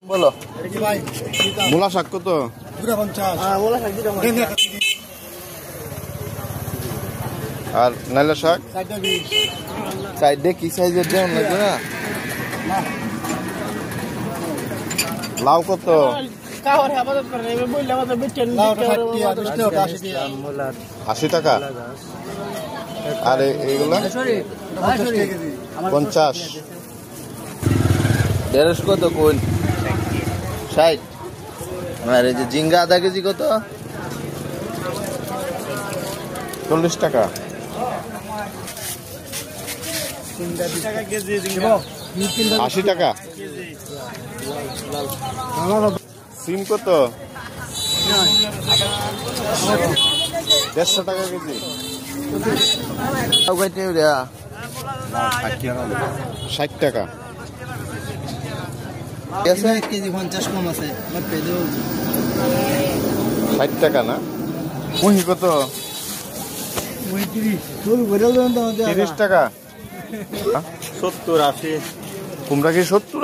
বলো মূলা শাক কত? আর নাইলা শাক সাইডে কি সাইজের দেন লাগবে না? লাউ কত? 80 টাকা। আর এইগুলা 50। ঢেঁড়স কত কোন? 60। আর এই যে ঝিঙ্গা আধা কেজি কত? 40 টাকা। 80 টাকা। সিম কত? 150 টাকা কেজি। 60 টাকা। 60 টাকা না? মুহি কত? 30 টাকা। 70 80। কুমড়া কি 70?